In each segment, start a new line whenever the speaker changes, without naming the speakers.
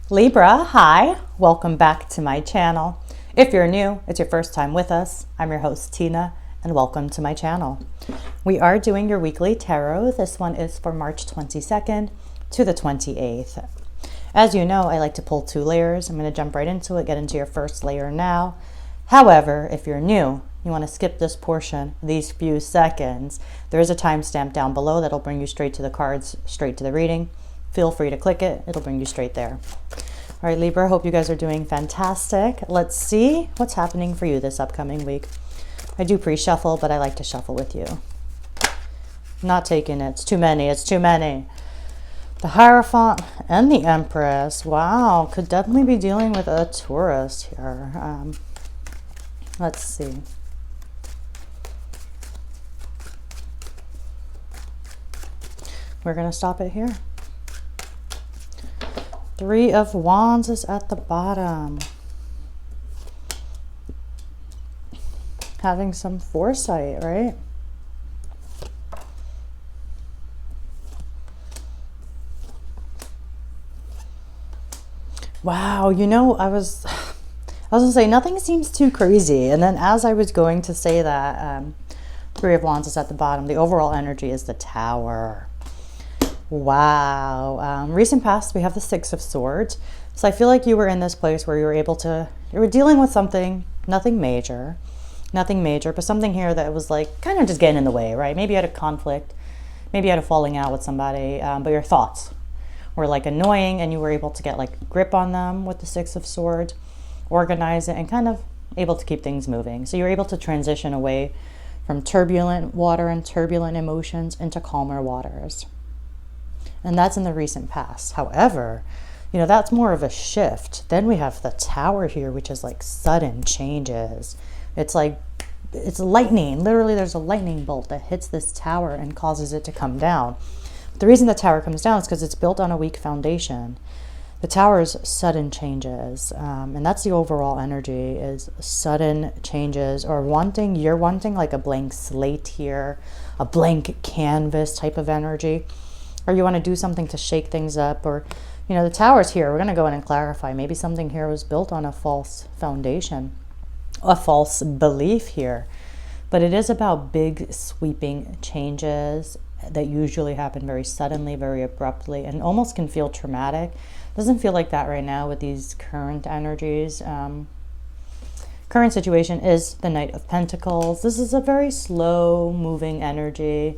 Libra, hi, welcome back to my channel. If you're new, it's your first time with us. I'm your host, Tina, and welcome to my channel. We are doing your weekly tarot. This one is for March 22nd to the 28th. As you know, I like to pull 2 layers. I'm going to jump right into it, get into your first layer now. However, if you're new, you want to skip this portion, these few seconds, there is a timestamp down below that'll bring you straight to the cards, straight to the reading. Feel free to click it. It'll bring you straight there. All right, Libra, hope you guys are doing fantastic. Let's see what's happening for you this upcoming week. I do pre-shuffle, but I like to shuffle with you. Not taking it. It's too many. It's too many. The Hierophant and the Empress. Wow, could definitely be dealing with a Taurus here. Let's see. We're going to stop it here. 3 of Wands is at the bottom. Having some foresight, right? Wow, you know, I was gonna say nothing seems too crazy, and then as I was going to say that, 3 of Wands is at the bottom. The overall energy is the Tower. Wow. Recent past, we have the 6 of Swords. So I feel like you were in this place where you were dealing with something, nothing major, but something here that was like kind of just getting in the way, right? Maybe you had a conflict, maybe you had a falling out with somebody, but your thoughts were like annoying and you were able to get like grip on them with the 6 of Swords, organize it, and kind of able to keep things moving. So you're able to transition away from turbulent water and turbulent emotions into calmer waters. And that's in the recent past. However, you know, that's more of a shift. Then we have the Tower here, which is like sudden changes. It's like, it's lightning. Literally, there's a lightning bolt that hits this Tower and causes it to come down. But the reason the Tower comes down is because it's built on a weak foundation. The Tower's sudden changes. And that's the overall energy, is sudden changes, or you're wanting like a blank slate here, a blank canvas type of energy. Or you want to do something to shake things up, or, you know, the Tower's here. We're going to go in and clarify. Maybe something here was built on a false foundation, a false belief here. But it is about big sweeping changes that usually happen very suddenly, very abruptly, and almost can feel traumatic. Doesn't feel like that right now with these current energies. Current situation is the Knight of Pentacles. This is a very slow moving energy.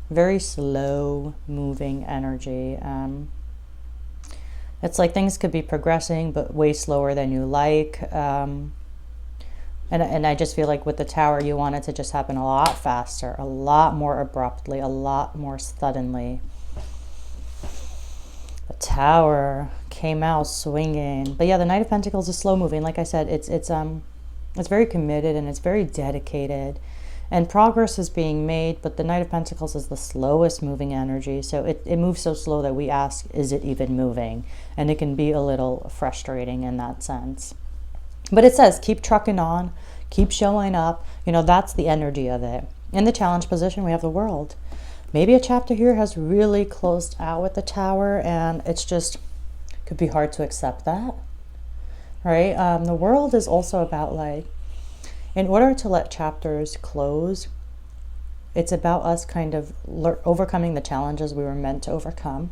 Very slow moving energy. It's like things could be progressing, but way slower than you like. And I just feel like with the Tower, you want it to just happen a lot faster, a lot more abruptly, a lot more suddenly. The Tower came out swinging. But yeah, the Knight of Pentacles is slow moving. Like I said, it's very committed and it's very dedicated. And progress is being made, but the Knight of Pentacles is the slowest moving energy. So it moves so slow that we ask, is it even moving? And it can be a little frustrating in that sense. But it says, keep trucking on, keep showing up. You know, that's the energy of it. In the challenge position, we have the World. Maybe a chapter here has really closed out with the Tower, and it's just, could be hard to accept that, right? The World is also about like, in order to let chapters close, it's about us kind of overcoming the challenges we were meant to overcome,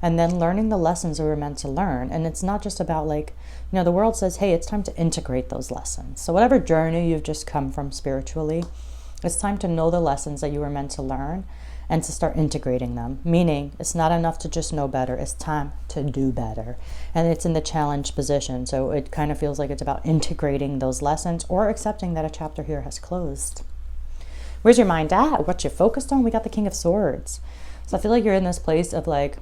and then learning the lessons we were meant to learn. And it's not just about like, you know, the World says, hey, it's time to integrate those lessons. So whatever journey you've just come from spiritually, it's time to know the lessons that you were meant to learn and to start integrating them. Meaning, it's not enough to just know better. It's time to do better. And it's in the challenge position. So it kind of feels like it's about integrating those lessons or accepting that a chapter here has closed. Where's your mind at? What you focused on? We got the King of Swords. So I feel like you're in this place of like,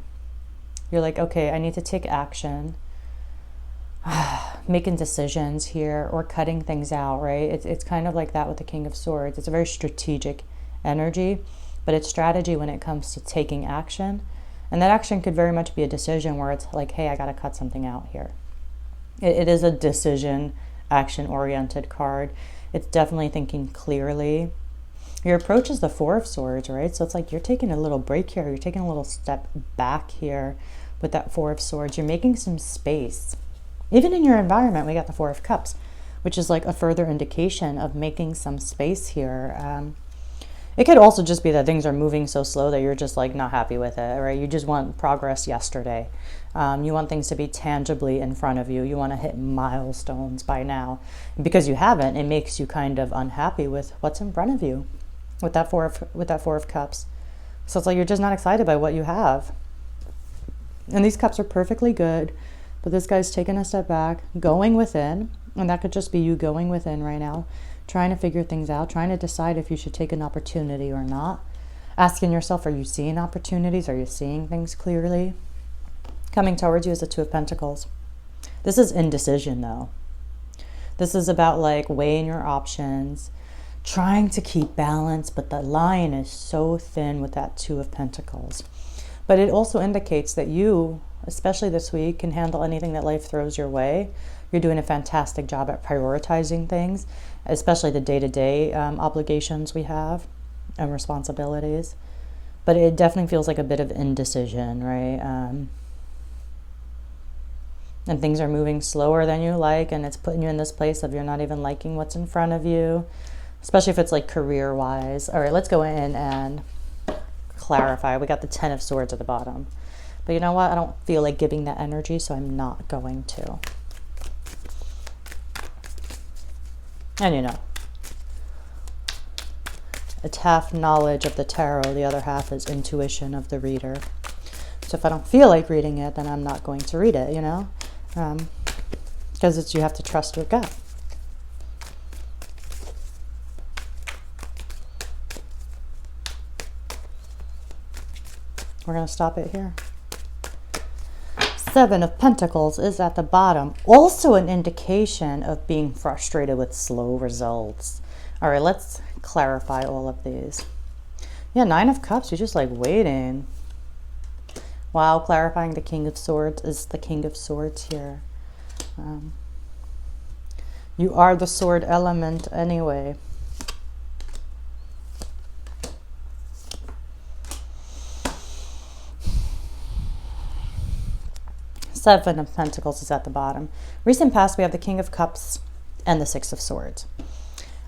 you're like, okay, I need to take action. Making decisions here or cutting things out, right? It's kind of like that with the King of Swords. It's a very strategic energy. But it's strategy when it comes to taking action. And that action could very much be a decision where it's like, hey, I got to cut something out here. It is a decision, action-oriented card. It's definitely thinking clearly. Your approach is the Four of Swords, right? So it's like you're taking a little break here. You're taking a little step back here with that Four of Swords. You're making some space. Even in your environment, we got the Four of Cups, which is like a further indication of making some space here. It could also just be that things are moving so slow that you're just like not happy with it, right? You just want progress yesterday. You want things to be tangibly in front of you. You want to hit milestones by now. And because you haven't, it makes you kind of unhappy with what's in front of you with that Four of Cups. So it's like you're just not excited by what you have. And these cups are perfectly good, but this guy's taking a step back, going within, and that could just be you going within right now, trying to figure things out, trying to decide if you should take an opportunity or not. Asking yourself, are you seeing opportunities? Are you seeing things clearly? Coming towards you is the Two of Pentacles. This is indecision though. This is about like weighing your options, trying to keep balance, but the line is so thin with that Two of Pentacles. But it also indicates that you, especially this week, can handle anything that life throws your way. You're doing a fantastic job at prioritizing things, especially the day-to-day obligations we have and responsibilities. But it definitely feels like a bit of indecision, right? And things are moving slower than you like, and it's putting you in this place of you're not even liking what's in front of you, especially if it's like career-wise. All right, let's go in and clarify. We got the Ten of Swords at the bottom. But you know what? I don't feel like giving that energy, so I'm not going to. And you know, it's half knowledge of the tarot, the other half is intuition of the reader. So if I don't feel like reading it, then I'm not going to read it, you know? Because you have to trust your gut. We're going to stop it here. Seven of Pentacles is at the bottom. Also an indication of being frustrated with slow results. All right, let's clarify all of these. Yeah, Nine of Cups, you're just like waiting. Wow, clarifying the King of Swords is the King of Swords here. You are the sword element anyway. Seven of Pentacles is at the bottom. Recent past, we have the King of Cups and the Six of Swords.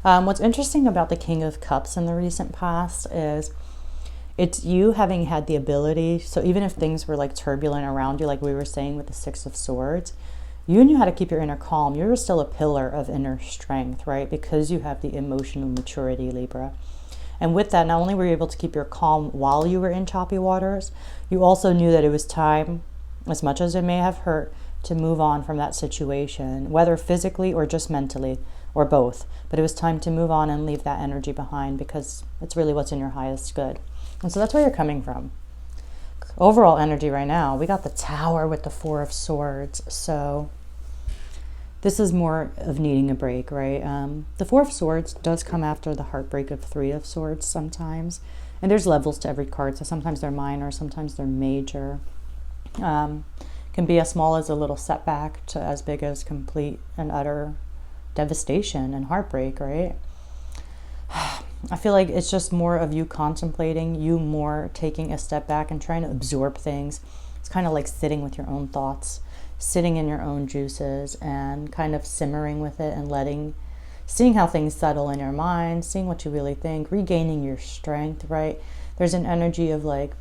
What's interesting about the King of Cups in the recent past is it's you having had the ability, so even if things were like turbulent around you, like we were saying with the Six of Swords, you knew how to keep your inner calm. You're still a pillar of inner strength, right? Because you have the emotional maturity, Libra. And with that, not only were you able to keep your calm while you were in choppy waters, you also knew that it was time, as much as it may have hurt, to move on from that situation, whether physically or just mentally, or both. But it was time to move on and leave that energy behind because it's really what's in your highest good. And so that's where you're coming from. Overall energy right now, we got the Tower with the Four of Swords. So this is more of needing a break, right? The Four of Swords does come after the heartbreak of Three of Swords sometimes. And there's levels to every card. So sometimes they're minor, sometimes they're major. Can be as small as a little setback to as big as complete and utter devastation and heartbreak, right? I feel like it's just more of you contemplating, you more taking a step back and trying to absorb things. It's kind of like sitting with your own thoughts, sitting in your own juices and kind of simmering with it and seeing how things settle in your mind, seeing what you really think, regaining your strength, right? There's an energy of like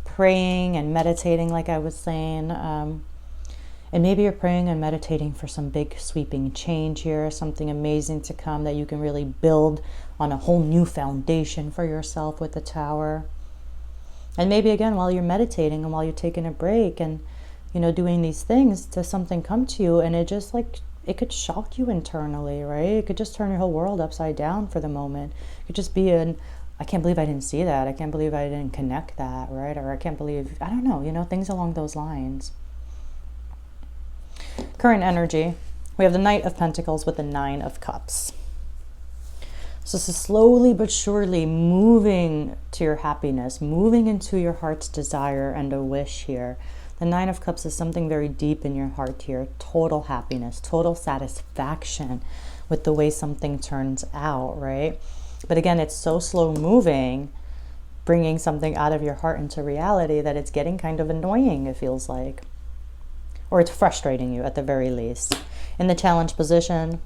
praying and meditating, like I was saying, and maybe you're praying and meditating for some big sweeping change here, something amazing to come that you can really build on a whole new foundation for yourself with the Tower. And maybe again, while you're meditating and while you're taking a break and, you know, doing these things, does something come to you and it just like, it could shock you internally, right? It could just turn your whole world upside down for the moment. It could just be I can't believe I didn't see that. I can't believe I didn't connect that, right? Or I can't believe, I don't know, you know, things along those lines. Current energy, we have the Knight of Pentacles with the Nine of Cups. So this is slowly but surely moving to your happiness, moving into your heart's desire and a wish here. The Nine of Cups is something very deep in your heart here. Total happiness, total satisfaction with the way something turns out, right? But again, it's so slow moving bringing something out of your heart into reality that it's getting kind of annoying, it feels like. Or it's frustrating you at the very least. In the challenge position,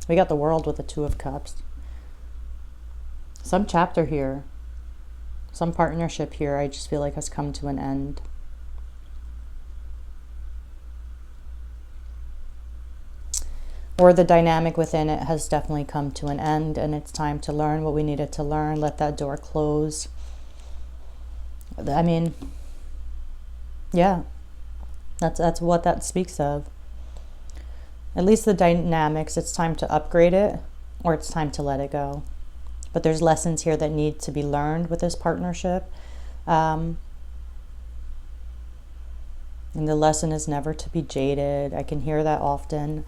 we got the World with the Two of Cups. Some chapter here, some partnership here, I just feel like has come to an end. Or the dynamic within it has definitely come to an end, and it's time to learn what we needed to learn, let that door close. I mean, yeah, that's what that speaks of. At least the dynamics, it's time to upgrade it, or it's time to let it go. But there's lessons here that need to be learned with this partnership. And the lesson is never to be jaded. I can hear that often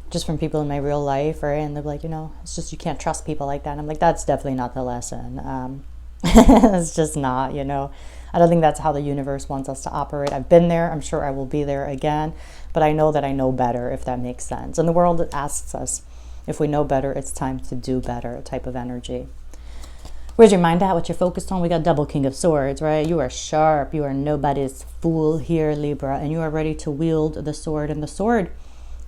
just from people in my real life, right? And they're like, it's just you can't trust people like that. And I'm like, that's definitely not the lesson. It's just not, I don't think that's how the universe wants us to operate. I've been there. I'm sure I will be there again. But I know that I know better, if that makes sense. And the world asks us, if we know better, it's time to do better type of energy. Where's your mind at? What you're focused on? We got double King of Swords, right? You are sharp. You are nobody's fool here, Libra. And you are ready to wield the sword. And the sword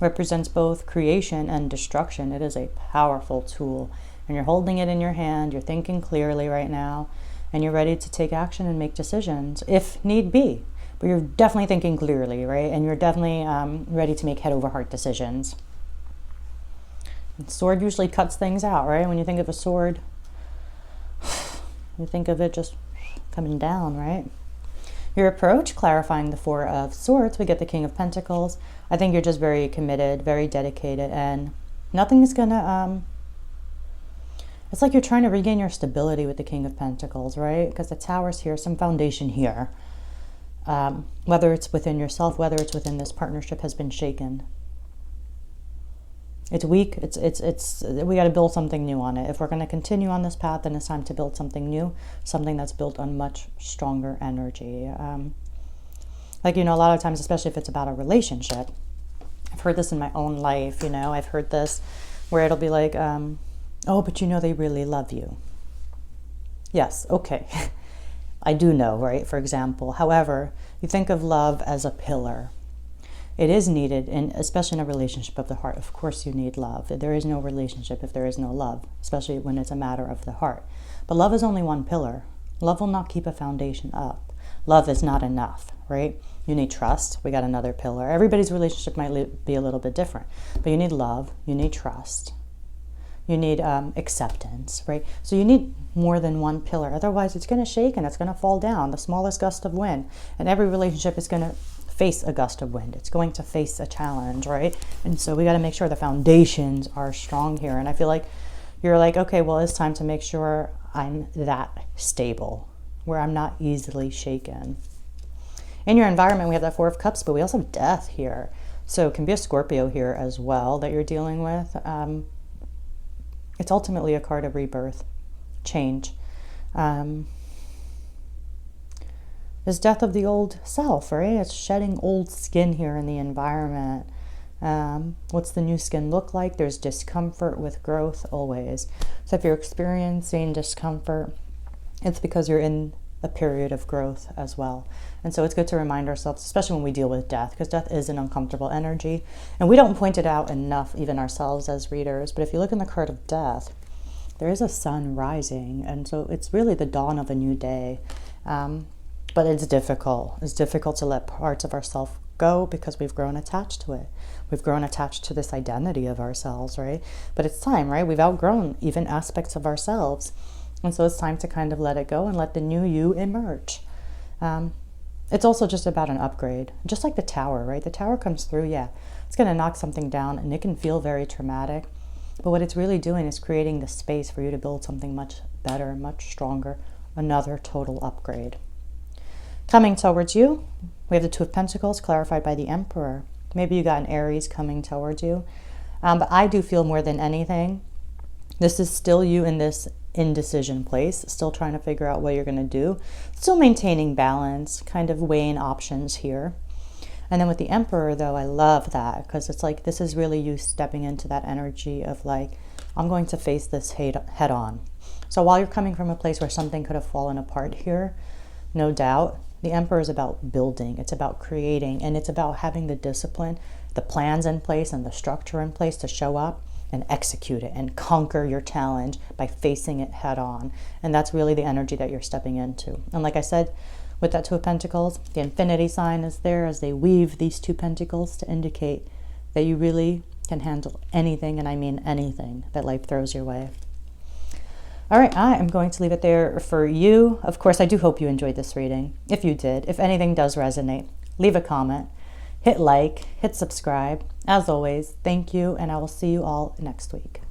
represents both creation and destruction. It is a powerful tool. And you're holding it in your hand. You're thinking clearly right now. And you're ready to take action and make decisions, if need be. But you're definitely thinking clearly, right? And you're definitely ready to make head over heart decisions. And sword usually cuts things out, right? When you think of a sword, you think of it just coming down, right? Your approach, clarifying the Four of Swords, we get the King of Pentacles. I think you're just very committed, very dedicated, and nothing is gonna, it's like you're trying to regain your stability with the King of Pentacles, right? Because the Tower's here, some foundation here. Whether it's within yourself, whether it's within this partnership, has been shaken. It's weak. We got to build something new on it. If we're going to continue on this path, then it's time to build something new, something that's built on much stronger energy. Like, a lot of times, especially if it's about a relationship, I've heard this in my own life, I've heard this where it'll be like, oh, but they really love you. Yes, okay. I do know, right? For example, however, you think of love as a pillar. It is needed, and especially in a relationship of the heart. Of course you need love. There is no relationship if there is no love, especially when it's a matter of the heart. But love is only one pillar. Love will not keep a foundation up. Love is not enough, right? You need trust. We got another pillar. Everybody's relationship might be a little bit different, but you need love. You need trust. You need acceptance, right? So you need more than one pillar. Otherwise, it's going to shake and it's going to fall down. The smallest gust of wind. And every relationship is going to face a gust of wind. It's going to face a challenge, right? And so we got to make sure the foundations are strong here. And I feel like you're like, okay, well, it's time to make sure I'm that stable, where I'm not easily shaken. In your environment, we have that Four of Cups, but we also have death here. So it can be a Scorpio here as well that you're dealing with. It's ultimately a card of rebirth, change. There's death of the old self, right? It's shedding old skin here in the environment. What's the new skin look like? There's discomfort with growth always. So if you're experiencing discomfort, it's because you're in a period of growth as well. And so it's good to remind ourselves, especially when we deal with death, because death is an uncomfortable energy. And we don't point it out enough, even ourselves as readers. But if you look in the card of death, there is a sun rising. And so it's really the dawn of a new day. But it's difficult. It's difficult to let parts of ourselves go because we've grown attached to it. We've grown attached to this identity of ourselves, right? But it's time, right? We've outgrown even aspects of ourselves. And so it's time to kind of let it go and let the new you emerge. It's also just about an upgrade. Just like the Tower, right? The Tower comes through, yeah. It's going to knock something down and it can feel very traumatic. But what it's really doing is creating the space for you to build something much better, much stronger, another total upgrade. Coming towards you, we have the Two of Pentacles clarified by the Emperor. Maybe you got an Aries coming towards you. But I do feel more than anything, this is still you in this indecision place, still trying to figure out what you're going to do, still maintaining balance, kind of weighing options here. And then with the Emperor, though, I love that because it's like this is really you stepping into that energy of like, I'm going to face this head on. So while you're coming from a place where something could have fallen apart here, no doubt, the Emperor is about building. It's about creating, and it's about having the discipline, the plans in place and the structure in place to show up and execute it and conquer your challenge by facing it head on. And that's really the energy that you're stepping into. And like I said, with that Two of Pentacles, the infinity sign is there as they weave these two pentacles to indicate that you really can handle anything, and I mean anything, that life throws your way. All right, I am going to leave it there for you. Of course, I do hope you enjoyed this reading. If you did, if anything does resonate, leave a comment, hit like, hit subscribe. As always, thank you, and I will see you all next week.